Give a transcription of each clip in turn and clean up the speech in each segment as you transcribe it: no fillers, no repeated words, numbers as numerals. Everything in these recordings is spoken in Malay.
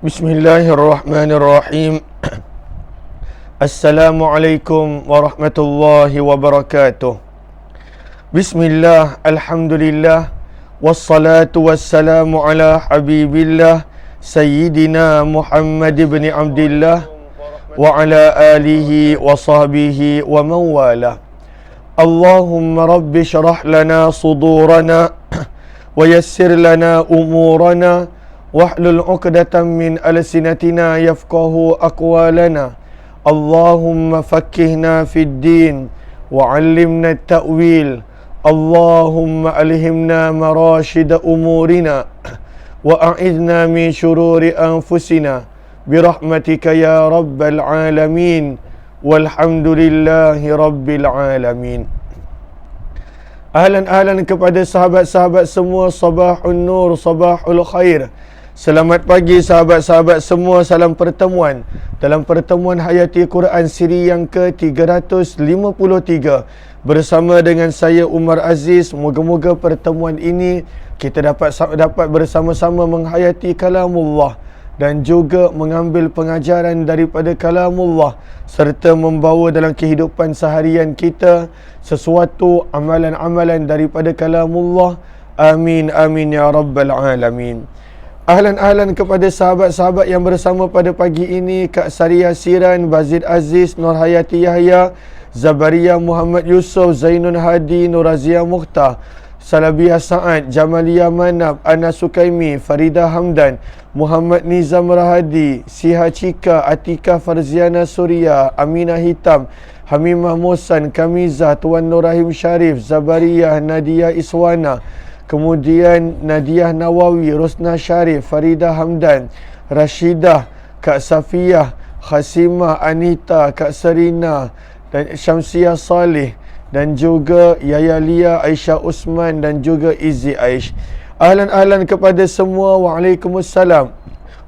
Bismillahirrahmanirrahim. Assalamualaikum warahmatullahi wabarakatuh. Bismillah, alhamdulillah, wassalatu wassalamu ala habibillah Sayyidina Muhammad ibn Abdillah wa ala alihi wa sahbihi wa mawala. Allahumma rabbi syarah lana sudurana wa yassir lana umurana wahlul 'uqdatam min alsinatina yafqahu aqwalana. Allahumma faqqihna fid din wa 'allimna at-ta'wil. Allahumma alhimna marashida umurina wa a'idna min shururi anfusina birahmatika ya rabbal alamin. Walhamdulillahi rabbil alamin. Ahlan kepada sahabat-sahabat semua, sabahun nur, sabahul khair. Selamat pagi sahabat-sahabat semua, salam pertemuan dalam pertemuan Hayati Quran siri yang ke-353 bersama dengan saya Umar Aziz. Moga-moga pertemuan ini kita dapat bersama-sama menghayati kalamullah dan juga mengambil pengajaran daripada kalamullah serta membawa dalam kehidupan seharian kita sesuatu amalan-amalan daripada kalamullah. Amin amin ya rabbal alamin. Ahlan kepada sahabat-sahabat yang bersama pada pagi ini, Kak Saria Siran, Bazid Aziz, Nur Hayati Yahya, Zabaria Muhammad Yusof, Zainun Hadi, Nurazia Mukhtar, Salabiyah Sa'ad, Jamalia Manab, Ana Sukaimi, Farida Hamdan, Muhammad Nizam Rahadi, Siha Cika, Atika Farziana Surya, Aminah Hitam, Hamimah Mosan, Kamiza, Tuan Nur Rahim Sharif, Zabariyah, Nadia Iswana, kemudian Nadiah Nawawi, Rosna Sharif, Farida Hamdan, Rashidah, Kak Safiyah, Khasimah, Anita, Kak Serina dan Syamsiah Saleh, dan juga Yaya Lia, Aisyah Usman dan juga Izzi Aish. Ahlan kepada semua. Waalaikumsalam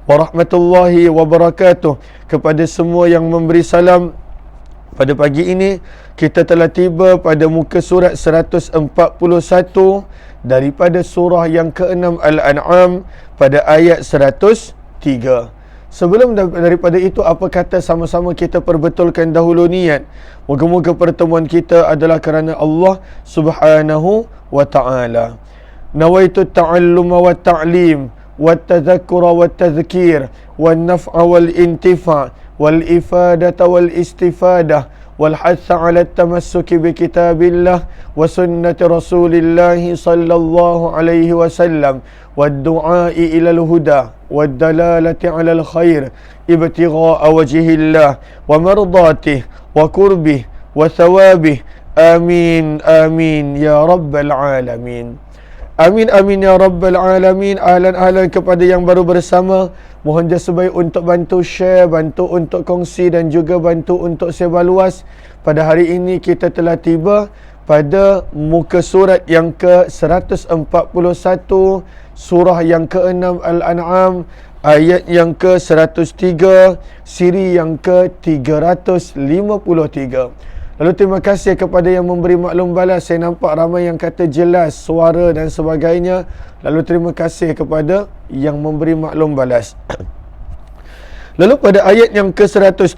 warahmatullahi wabarakatuh. Kepada semua yang memberi salam pada pagi ini, kita telah tiba pada muka surat 141 daripada surah yang ke-6 Al-An'am pada ayat 103. Sebelum daripada itu, apa kata sama-sama kita perbetulkan dahulu niat. Moga-moga pertemuan kita adalah kerana Allah Subhanahu wa ta'ala. Nawaitu ta'alluma wa ta'lim wa tadhakkura wa tadhkir wa naf'a wal intifa' wal ifadata wal istifadah والحث على التمسك بكتاب الله وسنة رسول الله صلى الله عليه وسلم والدعاء إلى الهدى والدلالة على الخير ابتغاء وجه الله ومرضاته وقربه وثوابه. آمين آمين يا رب العالمين. Amin amin ya rabbal alamin. Ahlan kepada yang baru bersama, mohon jasa baik untuk bantu share, bantu untuk kongsi dan juga bantu untuk sebar luas. Pada hari ini kita telah tiba pada muka surat yang ke-141, surah yang ke-6 Al-An'am, ayat yang ke-103, siri yang ke-353. Lalu terima kasih kepada yang memberi maklum balas. Saya nampak ramai yang kata jelas suara dan sebagainya. Lalu terima kasih kepada yang memberi maklum balas. Lalu pada ayat yang ke-103,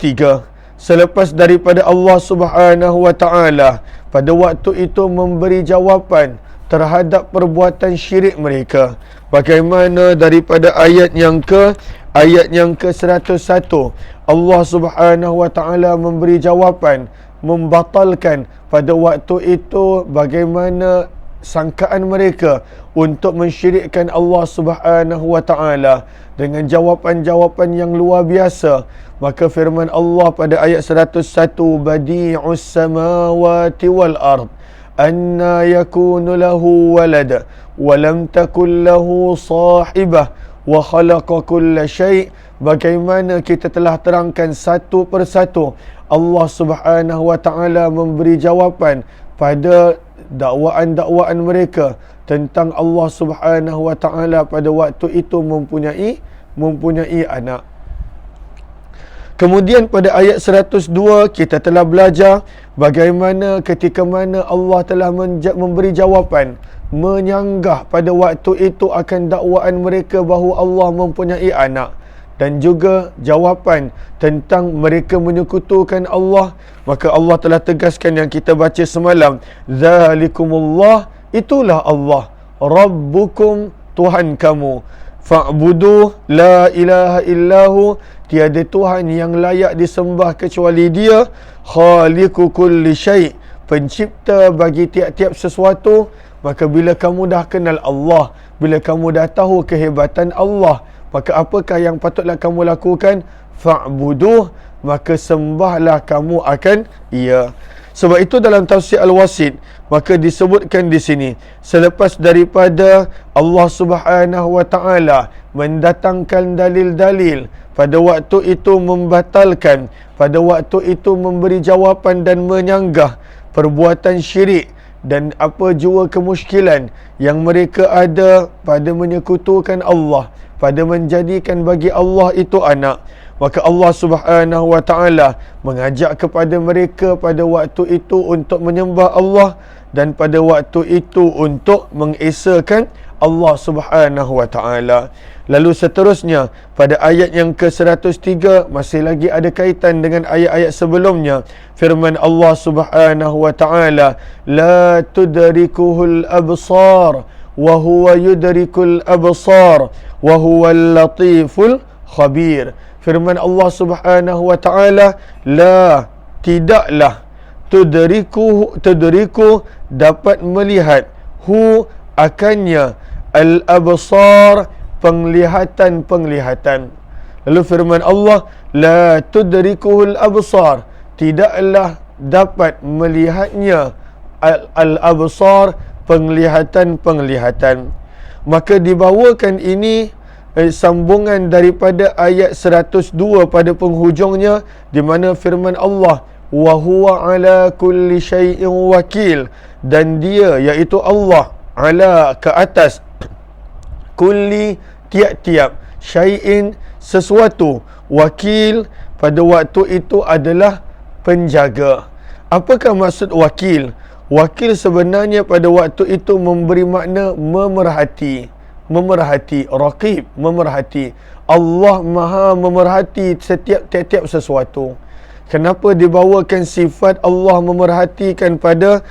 selepas daripada Allah Subhanahu wa ta'ala pada waktu itu memberi jawapan terhadap perbuatan syirik mereka, bagaimana daripada ayat yang ke-101 Allah Subhanahu wa ta'ala memberi jawapan membatalkan pada waktu itu bagaimana sangkaan mereka untuk mensyirikkan Allah Subhanahu wa ta'ala dengan jawapan-jawapan yang luar biasa. Maka firman Allah pada ayat 101, Badi'us samawati wal ard anna yakunu lahu walad wa lam takul lahu sahibah wa khalaqa kulla syai'. Bagaimana kita telah terangkan satu persatu, Allah Subhanahu wa ta'ala memberi jawapan pada dakwaan-dakwaan mereka tentang Allah Subhanahu wa ta'ala pada waktu itu mempunyai anak. Kemudian pada ayat 102 kita telah belajar bagaimana ketika mana Allah telah memberi jawapan menyanggah pada waktu itu akan dakwaan mereka bahawa Allah mempunyai anak. dan juga jawapan tentang mereka menyekutukan Allah, maka Allah telah tegaskan yang kita baca semalam, zalikumullah, itulah Allah, rabbukum, Tuhan kamu, fa'buduh la ilaha illahu, tiada Tuhan yang layak disembah kecuali Dia, khaliqu kulli syai', pencipta bagi tiap-tiap sesuatu. Maka bila kamu dah kenal Allah, bila kamu dah tahu kehebatan Allah, maka apakah yang patutlah kamu lakukan? Fa'buduh, maka sembahlah kamu akan Ia. Sebab itu dalam tafsir Al-Wasit, maka disebutkan di sini, selepas daripada Allah Subhanahu wa taala mendatangkan dalil-dalil, pada waktu itu membatalkan, pada waktu itu memberi jawapan dan menyanggah perbuatan syirik dan apa jua kemusykilan yang mereka ada pada menyekutukan Allah, pada menjadikan bagi Allah itu anak. Maka Allah Subhanahu wa taala mengajak kepada mereka pada waktu itu untuk menyembah Allah, dan pada waktu itu untuk mengesakan Allah Subhanahu wa taala. Lalu seterusnya pada ayat yang ke-103 masih lagi ada kaitan dengan ayat-ayat sebelumnya. Firman Allah Subhanahu wa taala, la tudrikuhul absar wa huwa yudrikul absar wa huwal latiful khabir. Firman Allah Subhanahu wa taala, la, tidaklah, tudriku dapat melihat, hu, akannya, al-absar, penglihatan-penglihatan. Lalu firman Allah, la tudrikuhul absar, tidaklah dapat melihatnya al-absar, penglihatan-penglihatan. Maka dibawakan ini sambungan daripada ayat 102 pada penghujungnya, di mana firman Allah, wa huwa ala kulli syai'in wakil, dan Dia iaitu Allah, ala, ke atas, kulli, tiap-tiap, syai'in, sesuatu, wakil, pada waktu itu adalah penjaga. Apakah maksud wakil? Wakil sebenarnya pada waktu itu memberi makna memerhati, raqib, memerhati. Allah Maha memerhati tiap-tiap sesuatu. Kenapa dibawakan sifat Allah memerhatikan pada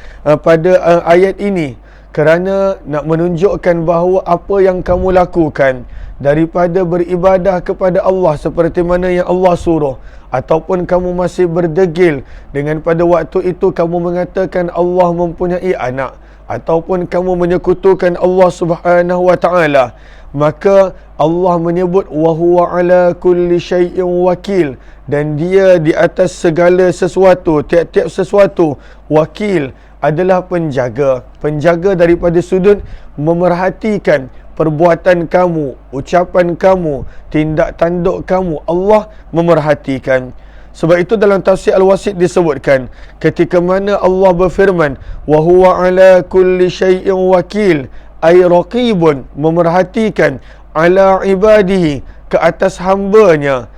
ayat ini? Kerana nak menunjukkan bahawa apa yang kamu lakukan daripada beribadah kepada Allah seperti mana yang Allah suruh, ataupun kamu masih berdegil dengan pada waktu itu kamu mengatakan Allah mempunyai anak, ataupun kamu menyekutukan Allah Subhanahu wa taala, maka Allah menyebut wa huwa ala kulli syai'in wakil, dan Dia di atas segala sesuatu, tiap-tiap sesuatu, wakil, adalah penjaga. Penjaga daripada sudut memerhatikan perbuatan kamu, ucapan kamu, tindak tanduk kamu. Allah memerhatikan. Sebab itu dalam tafsir Al-Wasit disebutkan, ketika mana Allah berfirman, wa huwa ala kulli syai'in wakil, ay raqibun, memerhatikan, ala ibadihi, ke atas hamba-Nya.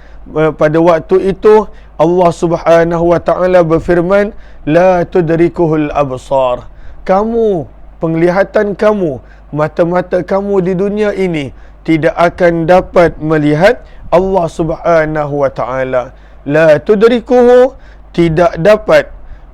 Pada waktu itu Allah Subhanahu wa taala berfirman, la tudrikuhul absar, kamu, penglihatan kamu, mata-mata kamu di dunia ini tidak akan dapat melihat Allah Subhanahu wa taala. La tudrikuhu, tidak dapat,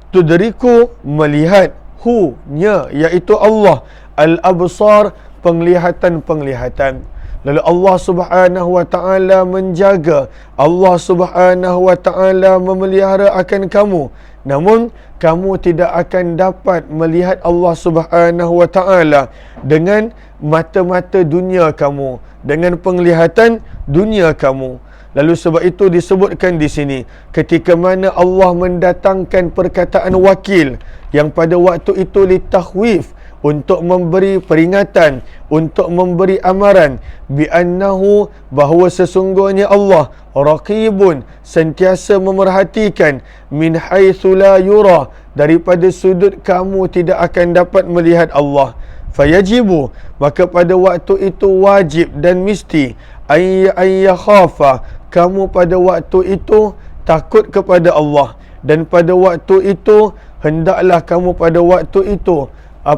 tudriku, melihat, hu, nya, iaitu Allah, al-absar, penglihatan-penglihatan. Lalu Allah Subhanahu wa taala menjaga, Allah Subhanahu wa taala memelihara akan kamu, namun kamu tidak akan dapat melihat Allah Subhanahu wa taala dengan mata-mata dunia kamu, dengan penglihatan dunia kamu. Lalu sebab itu disebutkan di sini, ketika mana Allah mendatangkan perkataan wakil yang pada waktu itu litakhwif, untuk memberi peringatan, untuk memberi amaran, bi'annahu, bahawa sesungguhnya Allah raqibun, sentiasa memerhatikan, min haitsu la yura, daripada sudut kamu tidak akan dapat melihat Allah. Fayajibu, maka pada waktu itu wajib dan mesti, ayyakhafa, kamu pada waktu itu takut kepada Allah, dan pada waktu itu hendaklah kamu pada waktu itu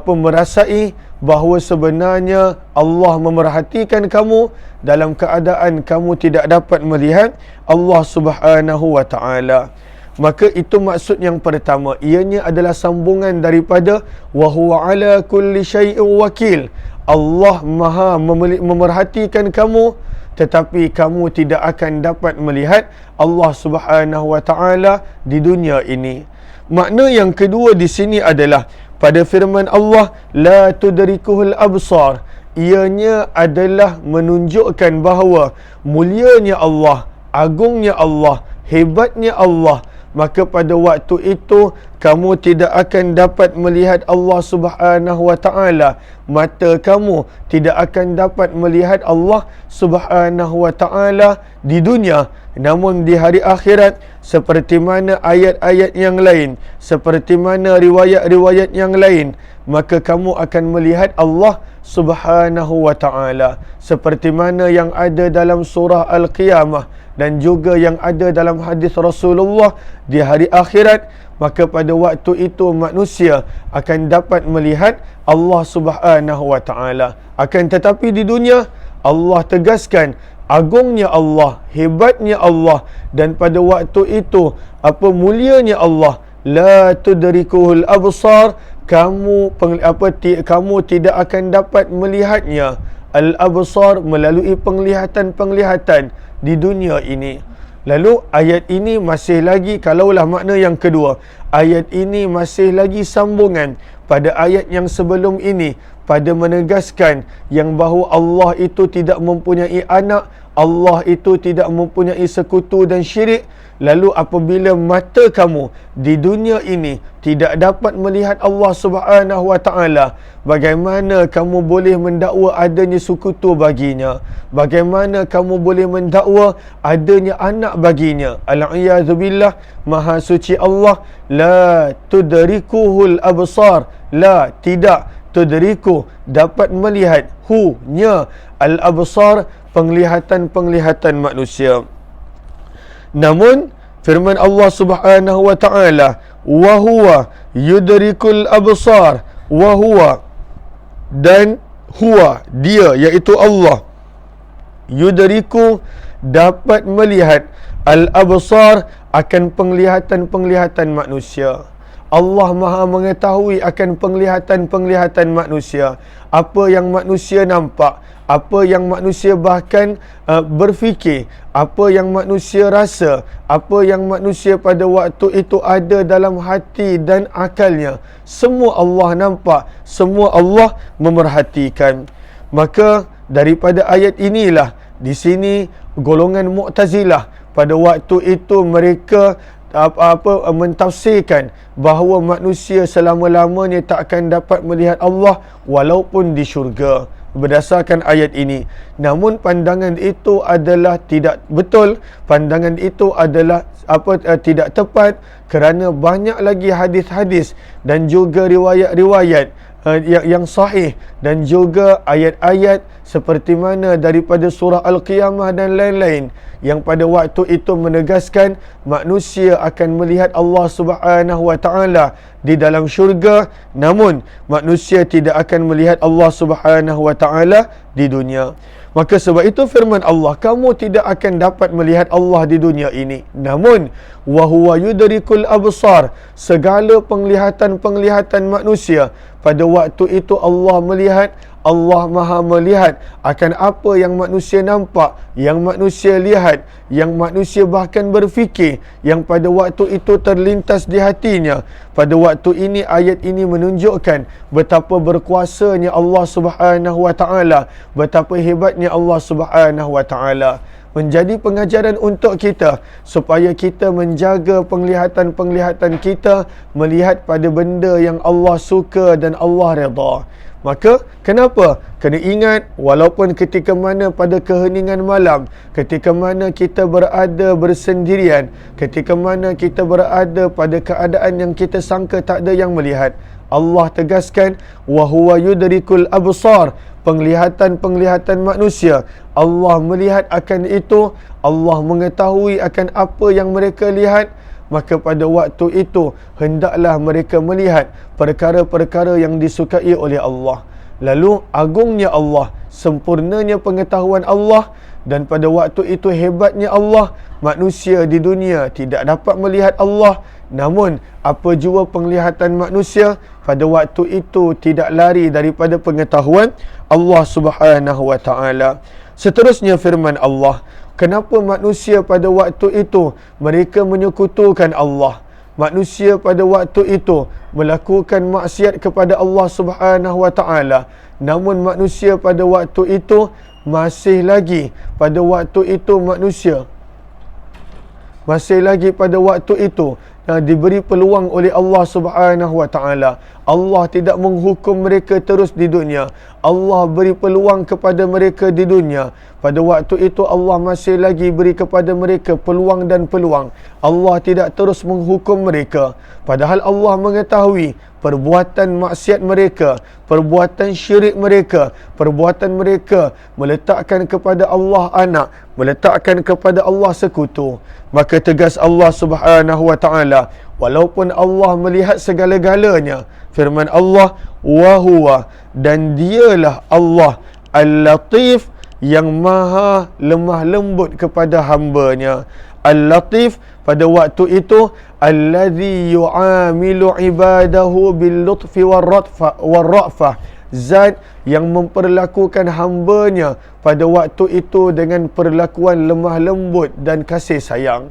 merasai bahawa sebenarnya Allah memerhatikan kamu dalam keadaan kamu tidak dapat melihat Allah Subhanahu wa taala. Maka itu maksud yang pertama, ianya adalah sambungan daripada wa huwa ala kulli syai'in wakil. Allah Maha memerhatikan kamu, tetapi kamu tidak akan dapat melihat Allah Subhanahu wa taala di dunia ini. Makna yang kedua di sini adalah pada firman Allah la tudrikuhul absar, ianya adalah menunjukkan bahawa mulianya Allah, agungnya Allah, hebatnya Allah. Maka pada waktu itu kamu tidak akan dapat melihat Allah Subhanahu wa taala. Mata kamu tidak akan dapat melihat Allah Subhanahu wa taala di dunia. Namun di hari akhirat, seperti mana ayat-ayat yang lain, seperti mana riwayat-riwayat yang lain, maka kamu akan melihat Allah Subhanahu wa taala seperti mana yang ada dalam surah Al-Qiyamah dan juga yang ada dalam hadis Rasulullah di hari akhirat. Maka pada waktu itu manusia akan dapat melihat Allah Subhanahu wa taala. Akan tetapi di dunia Allah tegaskan agungnya Allah, hebatnya Allah, dan pada waktu itu mulianya Allah. La tudrikuhul absar, kamu tidak akan dapat melihatnya. Al-absar melalui penglihatan-penglihatan di dunia ini. Lalu ayat ini masih lagi, kalaulah makna yang kedua, ayat ini masih lagi sambungan pada ayat yang sebelum ini, pada menegaskan yang bahawa Allah itu tidak mempunyai anak, Allah itu tidak mempunyai sekutu dan syirik. Lalu apabila mata kamu di dunia ini tidak dapat melihat Allah Subhanahu wa taala, bagaimana kamu boleh mendakwa adanya sekutu baginya? Bagaimana kamu boleh mendakwa adanya anak baginya? Al-iyadzubillah, maha suci Allah. La tudrikuhul absar, la, tidak, tudriku, dapat melihat, nya, al-absar, penglihatan-penglihatan manusia. Namun firman Allah Subhanahu wa taala, wa huwa yudrikul absar, wa huwa, dan huwa, dia, iaitu Allah, yudriku, dapat melihat, al-absar, akan penglihatan-penglihatan manusia. Allah Maha mengetahui akan penglihatan-penglihatan manusia. Apa yang manusia nampak, apa yang manusia bahkan berfikir, apa yang manusia rasa, apa yang manusia pada waktu itu ada dalam hati dan akalnya. Semua Allah nampak, semua Allah memerhatikan. Maka daripada ayat inilah, di sini golongan Mu'tazilah pada waktu itu mereka mentafsirkan bahawa manusia selama-lamanya tak akan dapat melihat Allah walaupun di syurga berdasarkan ayat ini. Namun pandangan itu adalah tidak betul, pandangan itu adalah tidak tepat, kerana banyak lagi hadis-hadis dan juga riwayat-riwayat yang sahih dan juga ayat-ayat seperti mana daripada surah Al-Qiyamah dan lain-lain yang pada waktu itu menegaskan manusia akan melihat Allah Subhanahu wa taala di dalam syurga, namun manusia tidak akan melihat Allah Subhanahu wa taala di dunia. Maka sebab itu firman Allah, kamu tidak akan dapat melihat Allah di dunia ini. Namun wa huwa yudrikul absar, segala penglihatan-penglihatan manusia pada waktu itu Allah melihat, Allah Maha melihat akan apa yang manusia nampak, yang manusia lihat, yang manusia bahkan berfikir, yang pada waktu itu terlintas di hatinya. Pada waktu ini ayat ini menunjukkan betapa berkuasanya Allah Subhanahu wa taala, betapa hebatnya Allah Subhanahu wa taala. Menjadi pengajaran untuk kita supaya kita menjaga penglihatan-penglihatan kita, melihat pada benda yang Allah suka dan Allah redha. Maka kenapa? Kena ingat, walaupun ketika mana pada keheningan malam, ketika mana kita berada bersendirian, ketika mana kita berada pada keadaan yang kita sangka tak ada yang melihat, Allah tegaskan wa huwa yudrikul absar, penglihatan-penglihatan manusia. Allah melihat akan itu, Allah mengetahui akan apa yang mereka lihat. Maka pada waktu itu hendaklah mereka melihat perkara-perkara yang disukai oleh Allah. Lalu agungnya Allah, sempurnanya pengetahuan Allah, dan pada waktu itu hebatnya Allah. Manusia di dunia tidak dapat melihat Allah, namun apa jua penglihatan manusia pada waktu itu tidak lari daripada pengetahuan Allah Subhanahu wa taala. Seterusnya firman Allah, kenapa manusia pada waktu itu mereka menyekutukan Allah? Manusia pada waktu itu melakukan maksiat kepada Allah Subhanahu wa taala, namun manusia pada waktu itu masih lagi pada waktu itu diberi peluang oleh Allah Subhanahu wa taala. Allah tidak menghukum mereka terus di dunia. Allah beri peluang kepada mereka di dunia. Pada waktu itu Allah masih lagi beri kepada mereka peluang dan peluang. Allah tidak terus menghukum mereka. Padahal Allah mengetahui perbuatan maksiat mereka, perbuatan syirik mereka, perbuatan mereka meletakkan kepada Allah anak, meletakkan kepada Allah sekutu. Maka tegas Allah Subhanahu wa taala, walaupun Allah melihat segala-galanya, firman Allah, wa huwa, dan dialah Allah Al-Latif, yang maha lemah lembut kepada hamba-Nya. Al-Latif pada waktu itu allazi yu'amilu ibadahu bil lutfi war-ra'fah, zat yang memperlakukan hamba-Nya pada waktu itu dengan perlakuan lemah lembut dan kasih sayang.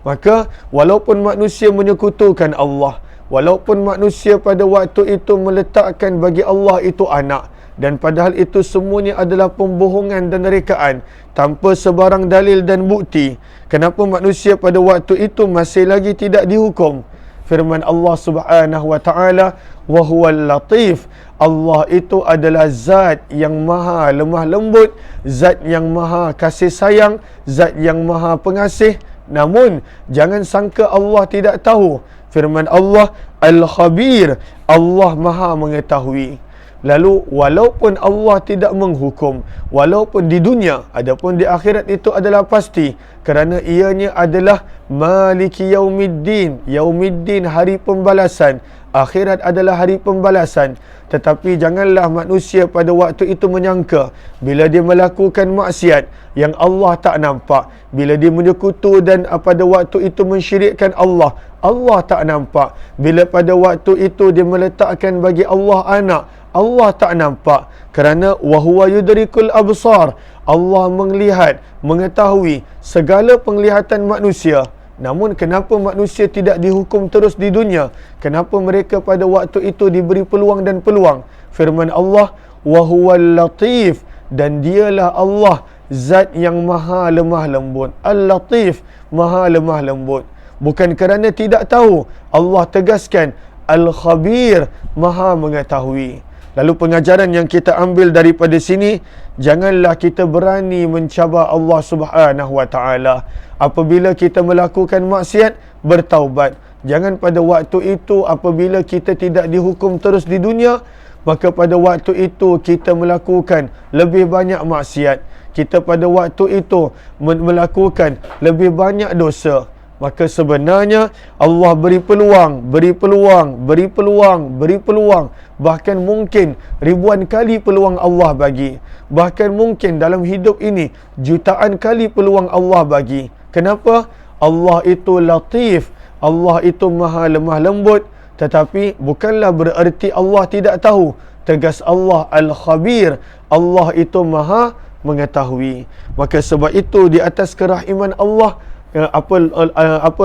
Maka walaupun manusia menyekutukan Allah, walaupun manusia pada waktu itu meletakkan bagi Allah itu anak, dan padahal itu semuanya adalah pembohongan dan rekaan tanpa sebarang dalil dan bukti, kenapa manusia pada waktu itu masih lagi tidak dihukum? Firman Allah Subhanahu wa taala, wa huwal latif, Allah itu adalah zat yang maha lemah lembut, zat yang maha kasih sayang, zat yang maha pengasih. Namun jangan sangka Allah tidak tahu. Firman Allah, Al-Khabir, Allah maha mengetahui. Lalu walaupun Allah tidak menghukum, walaupun di dunia adapun di akhirat itu adalah pasti, kerana ianya adalah Maliki Yaumiddin, Yaumiddin hari pembalasan. Akhirat adalah hari pembalasan. Tetapi janganlah manusia pada waktu itu menyangka bila dia melakukan maksiat yang Allah tak nampak, bila dia menyekutu dan pada waktu itu mensyirikkan Allah, Allah tak nampak. Bila pada waktu itu dia meletakkan bagi Allah anak, Allah tak nampak. Kerana wahuwa yudrikul absar, Allah melihat, mengetahui segala penglihatan manusia. Namun kenapa manusia tidak dihukum terus di dunia? Kenapa mereka pada waktu itu diberi peluang dan peluang? Firman Allah, wahuwal latif, dan dialah Allah zat yang maha lemah lembut. Al-Latif, maha lemah lembut. Bukan kerana tidak tahu, Allah tegaskan Al-Khabir, maha mengetahui. Lalu pengajaran yang kita ambil daripada sini, janganlah kita berani mencabar Allah Subhanahu wa taala. Apabila kita melakukan maksiat, bertaubat. Jangan pada waktu itu apabila kita tidak dihukum terus di dunia, maka pada waktu itu kita melakukan lebih banyak maksiat. Kita pada waktu itu melakukan lebih banyak dosa. Maka sebenarnya Allah beri peluang, beri peluang, beri peluang, beri peluang. Bahkan mungkin ribuan kali peluang Allah bagi. Bahkan mungkin dalam hidup ini jutaan kali peluang Allah bagi. Kenapa? Allah itu latif, Allah itu maha lemah lembut. Tetapi bukanlah bererti Allah tidak tahu. Tegas Allah Al-Khabir, Allah itu maha mengetahui. Maka sebab itu di atas kerahiman Allah,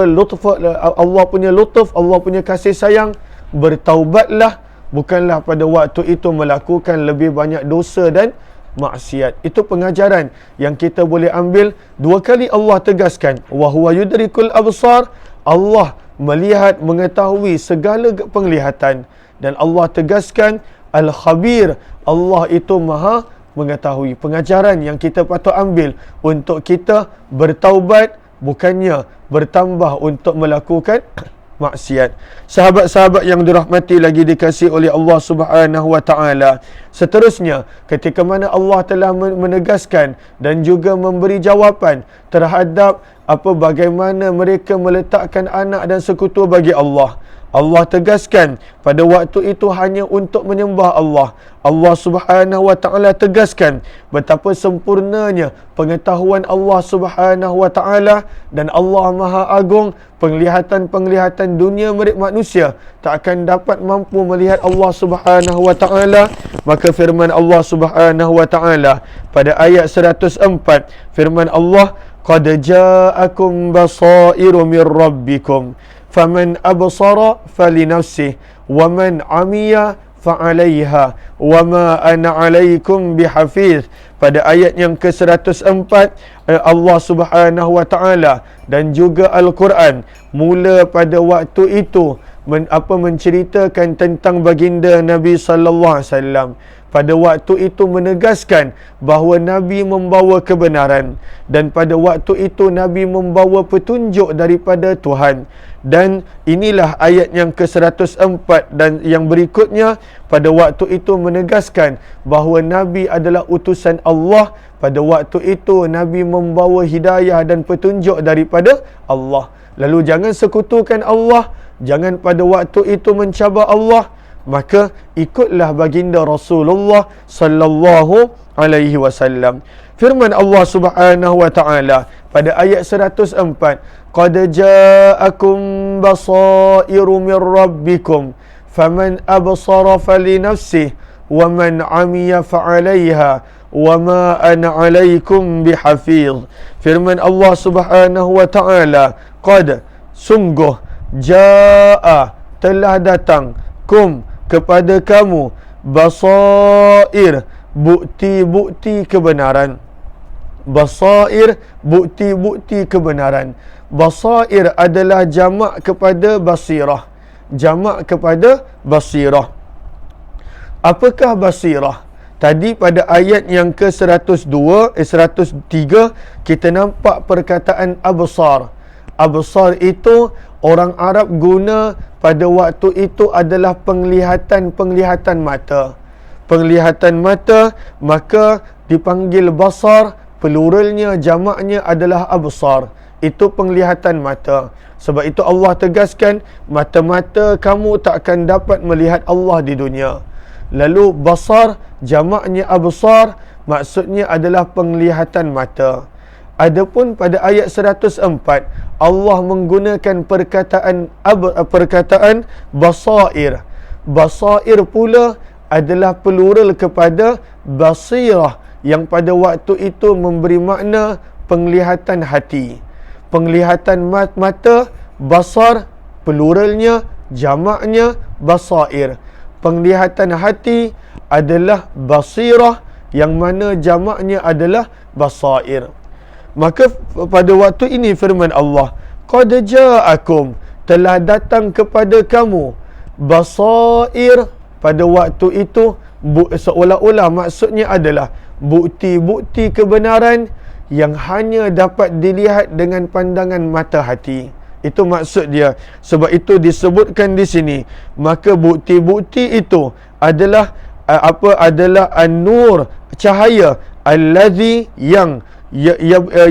lutf Allah punya lutuf, Allah punya kasih sayang, bertaubatlah, bukanlah pada waktu itu melakukan lebih banyak dosa dan maksiat. Itu pengajaran yang kita boleh ambil. Dua kali Allah tegaskan, wa huwa yudrikul absar, Allah melihat, mengetahui segala penglihatan. Dan Allah tegaskan Al-Khabir, Allah itu maha mengetahui. Pengajaran yang kita patut ambil untuk kita bertaubat, bukannya bertambah untuk melakukan maksiat. Sahabat-sahabat yang dirahmati lagi dikasihi oleh Allah Subhanahu wa taala. Seterusnya, ketika mana Allah telah menegaskan dan juga memberi jawapan terhadap bagaimana mereka meletakkan anak dan sekutu bagi Allah. Allah tegaskan pada waktu itu hanya untuk menyembah Allah. Allah Subhanahu wa taala tegaskan betapa sempurnanya pengetahuan Allah Subhanahu wa taala, dan Allah Maha Agung, penglihatan-penglihatan dunia manusia tak akan dapat mampu melihat Allah Subhanahu wa taala. Maka firman Allah Subhanahu wa taala pada ayat 104, firman Allah, qad ja'akum basairu mir rabbikum faman absara falinafsih wa man amiya fa'alaiha wa ma ana 'alaikum bihafiz. Pada ayat yang ke-104 Allah Subhanahu wa taala dan juga Al-Quran mula pada waktu itu menceritakan tentang baginda Nabi sallallahu alaihi wasallam. Pada waktu itu menegaskan bahawa Nabi membawa kebenaran, dan pada waktu itu Nabi membawa petunjuk daripada Tuhan. Dan inilah ayat yang ke-104 dan yang berikutnya, pada waktu itu menegaskan bahawa Nabi adalah utusan Allah. Pada waktu itu Nabi membawa hidayah dan petunjuk daripada Allah. Lalu jangan sekutukan Allah, jangan pada waktu itu mencabar Allah, maka ikutlah baginda Rasulullah sallallahu alaihi wasallam. Firman Allah Subhanahu wa taala pada ayat 104, qad ja'akum basairu mir rabbikum faman absara falinafsih wa man 'amiya fa'alaiha wa ma ana 'alaikum bihafiz. Firman Allah Subhanahu wa taala, qad, sungguh, ja'a, telah datang, kum, kepada kamu, basair, bukti-bukti kebenaran. Basair, bukti-bukti kebenaran. Basair adalah jamak kepada basirah. Jamak kepada basirah. Apakah basirah? Tadi pada ayat yang ke-103 kita nampak perkataan absar. Absar itu orang Arab guna pada waktu itu adalah penglihatan mata. Penglihatan mata, maka dipanggil basar, pluralnya, jamaknya adalah absar. Itu penglihatan mata. Sebab itu Allah tegaskan, mata-mata kamu tak akan dapat melihat Allah di dunia. Lalu basar, jamaknya absar, maksudnya adalah penglihatan mata. Adapun pada ayat 104, Allah menggunakan perkataan basair. Basair pula adalah plural kepada basirah, yang pada waktu itu memberi makna penglihatan hati. Penglihatan mata, basar, pluralnya, jamaknya basair. Penglihatan hati adalah basirah, yang mana jamaknya adalah basair. Maka pada waktu ini firman Allah, qad ja'akum, telah datang kepada kamu, basair. Pada waktu itu seolah-olah maksudnya adalah bukti-bukti kebenaran yang hanya dapat dilihat dengan pandangan mata hati. Itu maksud dia. Sebab itu disebutkan di sini, maka bukti-bukti itu adalah adalah an-nur, cahaya, allazi, yang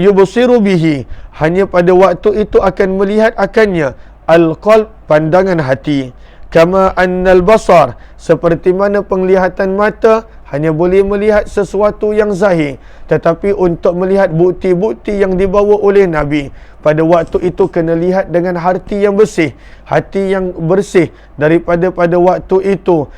yubsiru bihi, hanya pada waktu itu akan melihat akannya, al-qalb, pandangan hati. Kama annal basar, seperti mana penglihatan mata hanya boleh melihat sesuatu yang zahir, tetapi untuk melihat bukti-bukti yang dibawa oleh Nabi, pada waktu itu kena lihat dengan hati yang bersih. Hati yang bersih daripada pada waktu itu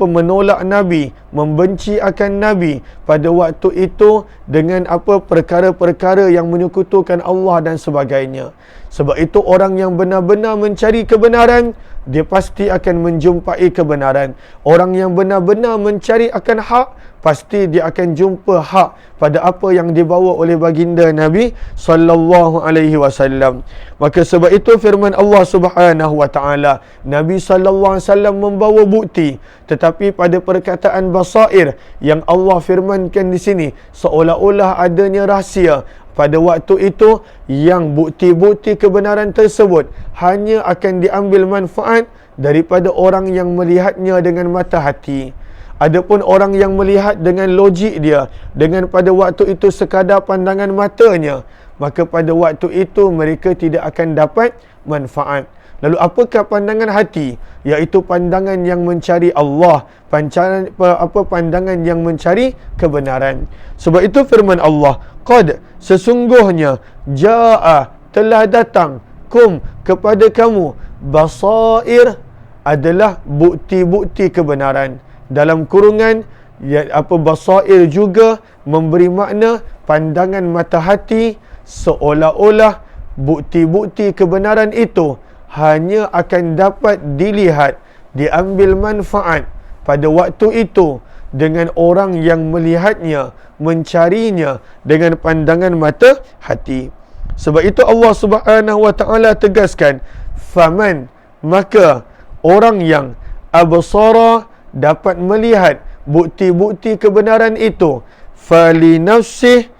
menolak Nabi, membenci akan Nabi pada waktu itu dengan perkara-perkara yang menyekutukan Allah dan sebagainya. Sebab itu orang yang benar-benar mencari kebenaran, dia pasti akan menjumpai kebenaran. Orang yang benar-benar mencari akan hak, pasti dia akan jumpa hak pada apa yang dibawa oleh baginda Nabi sallallahu alaihi wasallam. Maka sebab itu firman Allah Subhanahu wa taala, Nabi sallallahu alaihi wasallam membawa bukti, tetapi pada perkataan basair yang Allah firmankan di sini, seolah-olah adanya rahsia. Pada waktu itu, yang bukti-bukti kebenaran tersebut hanya akan diambil manfaat daripada orang yang melihatnya dengan mata hati. Adapun orang yang melihat dengan logik dia, dengan pada waktu itu sekadar pandangan matanya, maka pada waktu itu mereka tidak akan dapat manfaat. Lalu apakah pandangan hati? Iaitu pandangan yang mencari Allah, pandangan yang mencari kebenaran. Sebab itu firman Allah, qad, sesungguhnya, jaa, telah datang, kum, kepada kamu, basair, adalah bukti-bukti kebenaran. Dalam kurungan, basair juga memberi makna pandangan mata hati, seolah-olah bukti-bukti kebenaran itu hanya akan dapat dilihat, diambil manfaat pada waktu itu dengan orang yang melihatnya, mencarinya dengan pandangan mata hati. Sebab itu Allah Subhanahu wa taala tegaskan, faman, maka orang yang absara, dapat melihat bukti-bukti kebenaran itu, falinafsih,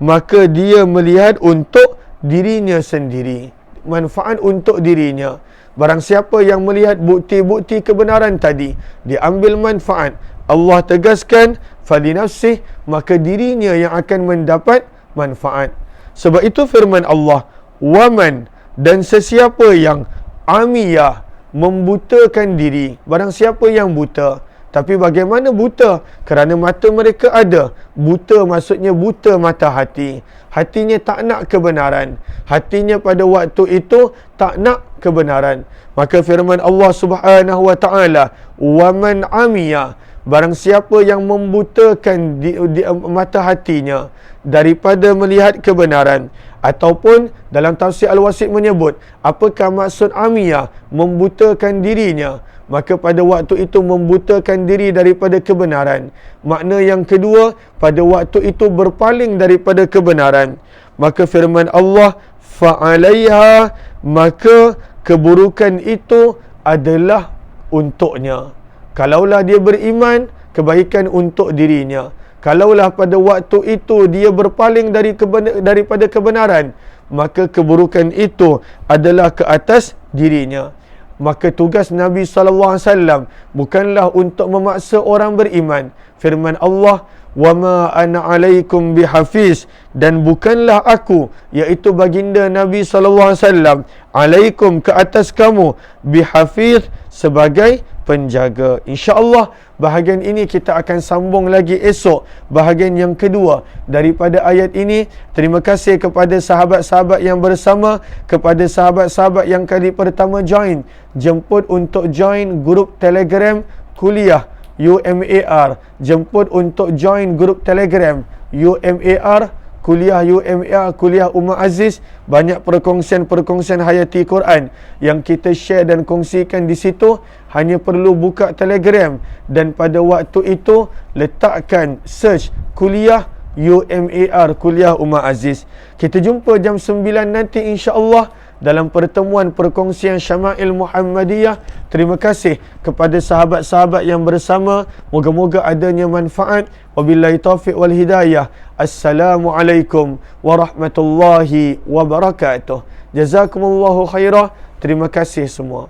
maka dia melihat untuk dirinya sendiri, manfaat untuk dirinya. Barang siapa yang melihat bukti-bukti kebenaran tadi, diambil manfaat, Allah tegaskan falinafsih, maka dirinya yang akan mendapat manfaat. Sebab itu firman Allah, waman, dan sesiapa yang amiyah, membutakan diri. Barang siapa yang buta. Tapi bagaimana buta? Kerana mata mereka ada. Buta maksudnya buta mata hati. Hatinya tak nak kebenaran. Hatinya pada waktu itu tak nak kebenaran. Maka firman Allah Subhanahu wa taala, waman amiyah, barang siapa yang membutakan mata hatinya daripada melihat kebenaran. Ataupun dalam tafsir Al-Wasit menyebut, apakah maksud amiyah? Membutakan dirinya. Maka pada waktu itu membutakan diri daripada kebenaran. Makna yang kedua, pada waktu itu berpaling daripada kebenaran. Maka firman Allah, fa'alaiha, maka keburukan itu adalah untuknya. Kalaulah dia beriman, kebaikan untuk dirinya. Kalaulah pada waktu itu dia berpaling daripada kebenaran, maka keburukan itu adalah ke atas dirinya. Maka tugas Nabi SAW bukanlah untuk memaksa orang beriman. Firman Allah, wama ana alaikum bihafiz, dan bukanlah aku, iaitu baginda Nabi SAW, alaikum, ke atas kamu, bihafiz, sebagai penjaga. InsyaAllah bahagian ini kita akan sambung lagi esok, bahagian yang kedua daripada ayat ini. Terima kasih kepada sahabat-sahabat yang bersama, kepada sahabat-sahabat yang kali pertama join, jemput untuk join grup Telegram Kuliah UMAR, jemput untuk join grup Telegram UMAR, Kuliah UMAR, Kuliah Umar Aziz. Banyak perkongsian-perkongsian hayati Quran yang kita share dan kongsikan di situ. Hanya perlu buka Telegram dan pada waktu itu letakkan search Kuliah UMAR, Kuliah Umar Aziz. Kita jumpa jam 9 nanti insya-Allah dalam pertemuan perkongsian Syama'il Muhammadiyah. Terima kasih kepada sahabat-sahabat yang bersama. Moga-moga adanya manfaat. Wabillahi taufiq wal hidayah. Assalamualaikum warahmatullahi wabarakatuh. Jazakumullahu khairah. Terima kasih semua.